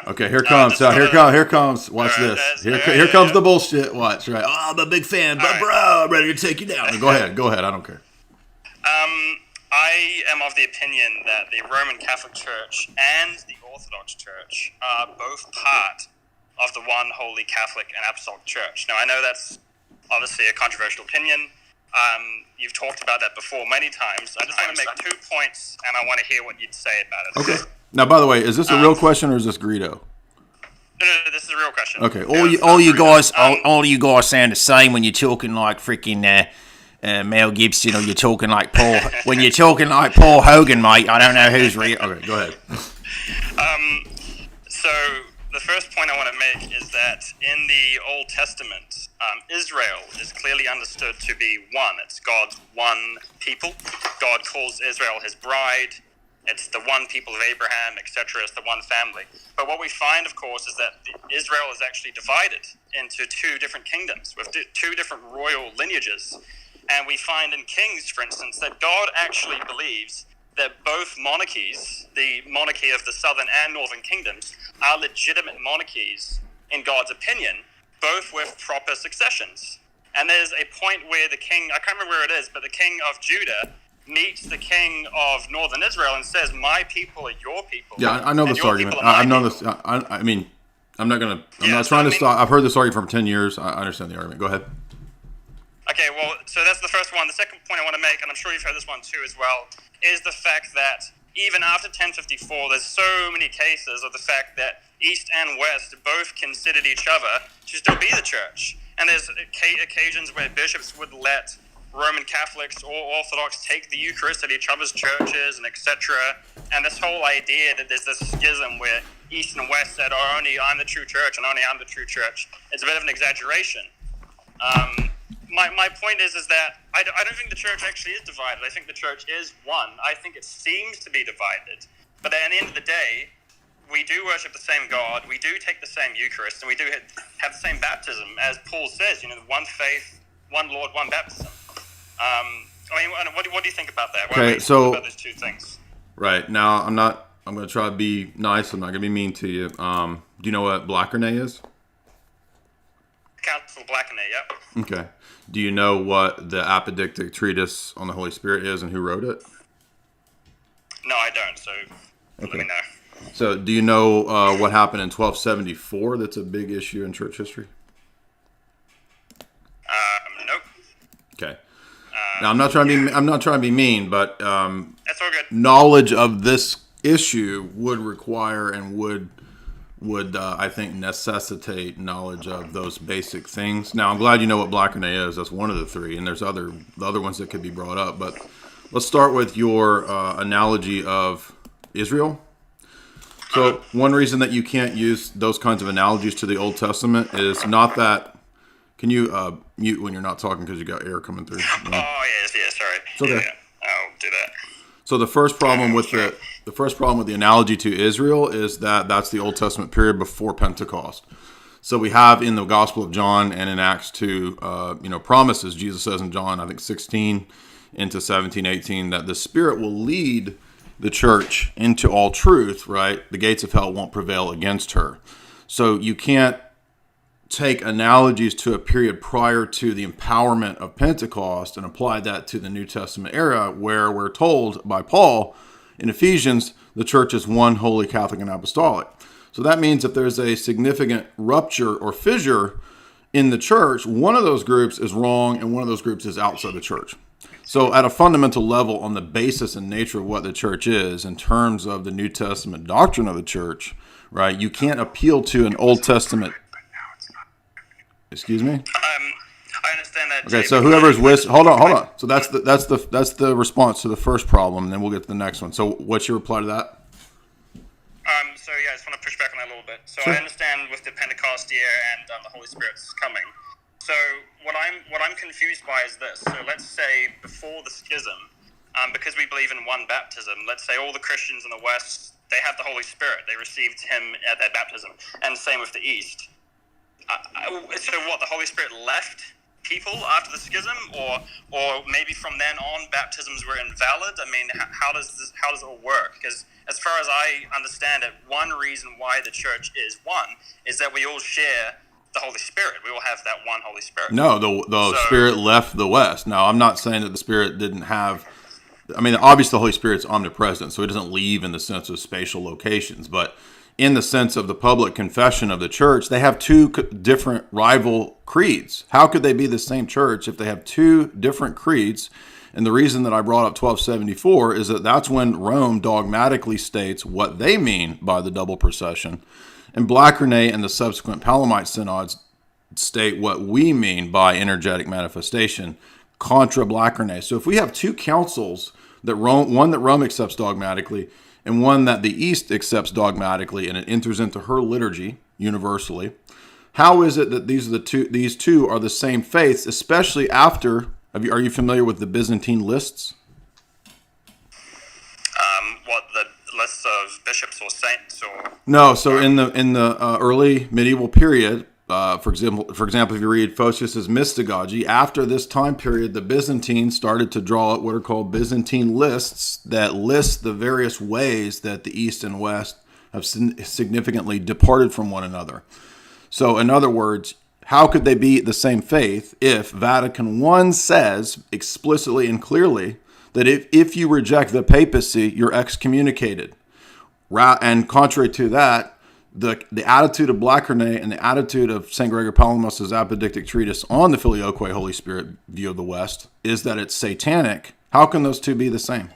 Okay, here comes. Here comes. Watch this. Here comes the bullshit. Watch, right? Oh, I'm a big fan, but bro, I'm ready to take you down. Go ahead. I don't care. I am of the opinion that the Roman Catholic Church and the Orthodox Church are both part of the one holy Catholic and Apostolic Church. Now, I know that's obviously a controversial opinion. You've talked about that before many times. I just want to make 2 points, and I want to hear what you'd say about it. Okay. Now, by the way, is this a real question or is this Greedo? No, this is a real question. Okay. All you guys sound the same when you're talking like freaking Mel Gibson, or you're talking like Paul. When you're talking like Paul Hogan, mate, I don't know who's real. Okay, go ahead. So the first point I want to make is that in the Old Testament, Israel is clearly understood to be one. It's God's one people. God calls Israel his bride. It's the one people of Abraham, etc. It's the one family. But what we find, of course, is that Israel is actually divided into 2 different kingdoms with 2 different royal lineages. And we find in Kings, for instance, that God actually believes that both monarchies, the monarchy of the southern and northern kingdoms, are legitimate monarchies in God's opinion, both with proper successions. And there's a point where the king, I can't remember where it is, but the king of Judah meets the king of northern Israel and says, my people are your people. Yeah, I know this argument. I know this. I mean, I'm not trying to stop. I've heard this argument for 10 years. I understand the argument. Go ahead. Okay, well, so that's the first one. The second point I want to make, and I'm sure you've heard this one too as well, is the fact that even after 1054, there's so many cases of the fact that East and West both considered each other to still be the church. And there's occasions where bishops would let Roman Catholics or Orthodox take the Eucharist at each other's churches and etc. And this whole idea that there's this schism where East and West said, oh, only I'm the true church and only I'm the true church, it's a bit of an exaggeration. My point is that I don't think the church actually is divided. I think the church is one. I think it seems to be divided. But at the end of the day, we do worship the same God. We do take the same Eucharist. And we do have the same baptism. As Paul says, one faith, one Lord, one baptism. What do you think about that? Okay, so about those 2 things? Right. Now, I'm going to try to be nice. I'm not going to be mean to you. Do you know what Blackernay is? Council Blackernay, yep. Okay. Do you know what the apodictic treatise on the Holy Spirit is and who wrote it? No, I don't, so let me know. So do you know what happened in 1274 that's a big issue in church history? Nope. Okay. Now, I'm not trying to be mean, but that's all good. Knowledge of this issue would require and would I think necessitate knowledge of those basic things. Now, I'm glad you know what Blackernay is. That's one of the 3, and there's the other ones that could be brought up. But let's start with your analogy of Israel. So one reason that you can't use those kinds of analogies to the Old Testament is not that. Can you mute when you're not talking because you got air coming through? Oh yeah, sorry. It's okay. Yeah, I'll do that. So the first problem with the analogy to Israel is that that's the Old Testament period before Pentecost. So we have in the Gospel of John and in Acts 2, promises. Jesus says in John, I think 16 into 17, 18, that the Spirit will lead the church into all truth, right? The gates of hell won't prevail against her. So you can't take analogies to a period prior to the empowerment of Pentecost and apply that to the New Testament era, where we're told by Paul in Ephesians, the church is one, holy, Catholic, and apostolic. So that means if there's a significant rupture or fissure in the church, one of those groups is wrong and one of those groups is outside the church. So at a fundamental level, on the basis and nature of what the church is, in terms of the New Testament doctrine of the church, right, you can't appeal to an Old Testament. Excuse me? I understand that. Okay, so whoever's hold on. So that's the response to the first problem, and then we'll get to the next one. So what's your reply to that? I just want to push back on that a little bit. So Sure. I understand with the Pentecost year and the Holy Spirit's coming. So what I'm confused by is this. So let's say before the schism, because we believe in one baptism, let's say all the Christians in the West, they have the Holy Spirit. They received him at their baptism. And same with the East. So what, the Holy Spirit left people after the schism, or maybe from then on baptisms were invalid? I mean, how does it all work? Because as far as I understand it, one reason why the church is one is that we all share the Holy Spirit. We all have that one Holy Spirit. No, the Spirit left the West. Now, I'm not saying that the Spirit didn't have. I mean, obviously, the Holy Spirit's omnipresent, so He doesn't leave in the sense of spatial locations. But in the sense of the public confession of the church, they have two different rival creeds. How could they be the same church if they have two different creeds? And the reason that I brought up 1274 is that that's when Rome dogmatically states what they mean by the double procession. And Blackernay and the subsequent Palamite synods state what we mean by energetic manifestation contra Blackernay. So if we have two councils, one that Rome accepts dogmatically and one that the East accepts dogmatically, and it enters into her liturgy universally, how is it that these two are the same faiths, especially after, are you familiar with the Byzantine lists? What, the lists of bishops or saints, or no? So in the early medieval period, for example, if you read Photius's Mystagogy, after this time period, the Byzantines started to draw up what are called Byzantine lists that list the various ways that the East and West have significantly departed from one another. So, in other words, how could they be the same faith if Vatican I says explicitly and clearly that if you reject the papacy, you're excommunicated? And contrary to that, the attitude of Blackernay and the attitude of St. Gregory Palamas' apodictic treatise on the Filioque Holy Spirit view of the West is that it's satanic. How can those two be the same?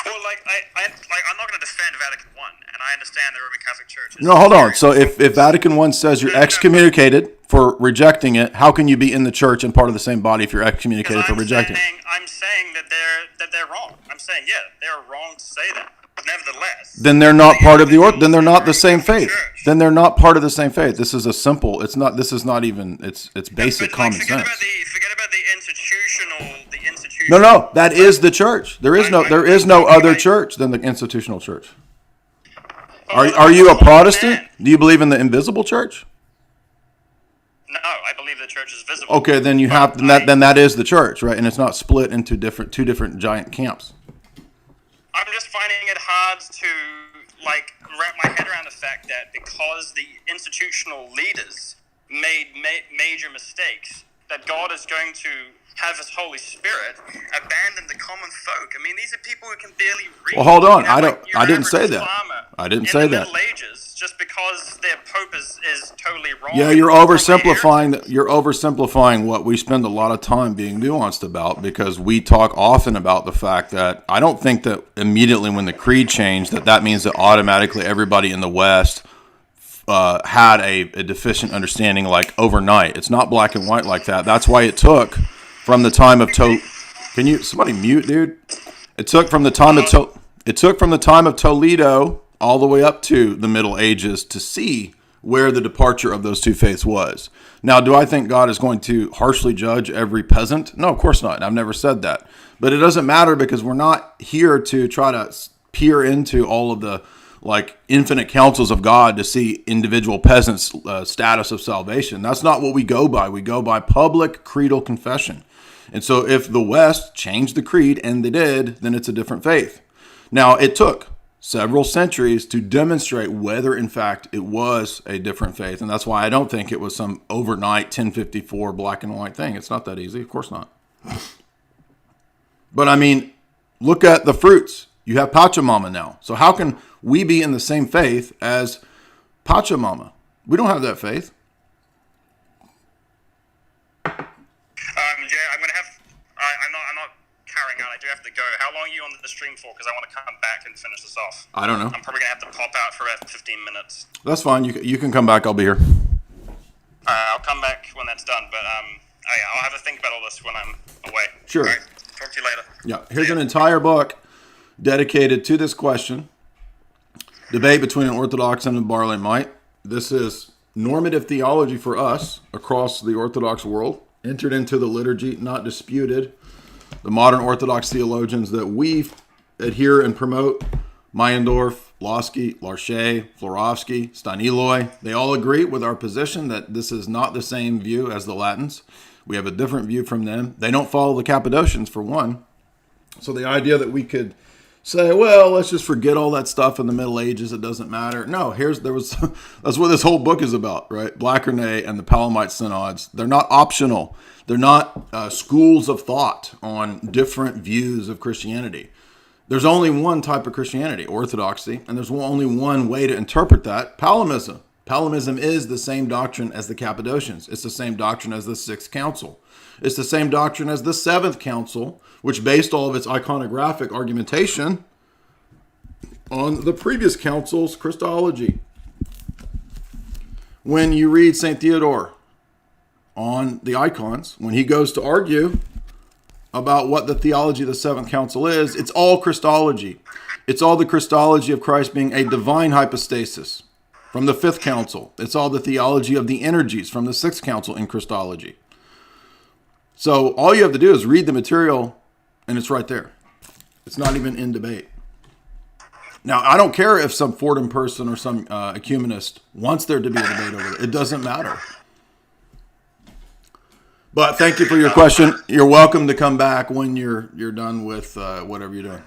Well, I'm not going to defend Vatican I, and I understand the Roman Catholic Church. No, hold on. So if Vatican I says you're excommunicated for rejecting it, how can you be in the church and part of the same body if you're excommunicated for rejecting it? I'm saying that they're wrong. I'm saying, yeah, they're wrong to say that. Nevertheless, then they're not part of the then they're not the same faith. Then they're not part of the same faith. This is a simple. It's not. This is not even. It's basic common sense. Forget about the institutional. No. That is the church. There is no other church than the institutional church. Are you a Protestant? Do you believe in the invisible church? No, I believe the church is visible. Okay, then you have then that is the church, right? And it's not split into two different giant camps. I'm just finding it hard to wrap my head around the fact that because the institutional leaders made major mistakes, that God is going to have His Holy Spirit abandon the common folk. I mean, these are people who can barely read. Well, hold on. I didn't say that. I didn't say that. In the Middle Ages, just because their Pope is totally wrong. Yeah, you're oversimplifying what we spend a lot of time being nuanced about, because we talk often about the fact that I don't think that immediately when the creed changed that means that automatically everybody in the West had a deficient understanding like overnight. It's not black and white like that. That's why it took from the time of Can you somebody mute, dude? It took from the time of Toledo all the way up to the Middle Ages to see where the departure of those two faiths was. Now, do I think God is going to harshly judge every peasant? No, of course not. I've never said that. But it doesn't matter, because we're not here to try to peer into all of the infinite counsels of God to see individual peasants' status of salvation. That's not what we go by. We go by public creedal confession. And so if the West changed the creed, and they did, then it's a different faith. Now, it took several centuries to demonstrate whether, in fact, it was a different faith. And that's why I don't think it was some overnight 1054 black and white thing. It's not that easy. Of course not. But, I mean, look at the fruits. You have Pachamama now. So how can we be in the same faith as Pachamama? We don't have that faith. Jay, I'm not carrying out. I do have to go. How long are you on the stream for? Because I want to come back and finish this off. I don't know. I'm probably going to have to pop out for about 15 minutes. That's fine. You can come back. I'll be here. I'll come back when that's done. But I'll have to think about all this when I'm away. Sure. All right. Talk to you later. Yeah. Here's an entire book dedicated to this question. Debate between an Orthodox and a Barlaymite. This is normative theology for us across the Orthodox world. Entered into the liturgy, not disputed. The modern Orthodox theologians that we adhere and promote, Meyendorff, Losky, Larche, Florovsky, Staniloy, they all agree with our position that this is not the same view as the Latins. We have a different view from them. They don't follow the Cappadocians, for one. So the idea that we could say, well, let's just forget all that stuff in the Middle Ages, it doesn't matter. No, that's what this whole book is about, right? Blackernay and the Palamite synods, they're not optional. They're not schools of thought on different views of Christianity. There's only one type of Christianity, Orthodoxy, and there's only one way to interpret that, Palamism. Palamism is the same doctrine as the Cappadocians. It's the same doctrine as the Sixth Council. It's the same doctrine as the Seventh Council, which based all of its iconographic argumentation on the previous council's Christology. When you read St. Theodore on the icons, when he goes to argue about what the theology of the Seventh Council is, it's all Christology. It's all the Christology of Christ being a divine hypostasis from the Fifth Council. It's all the theology of the energies from the Sixth Council in Christology. So all you have to do is read the material, and it's right there. It's not even in debate. Now, I don't care if some Fordham person or some ecumenist wants there to be a debate over it. It doesn't matter. But thank you for your question. You're welcome to come back when you're done with whatever you're doing.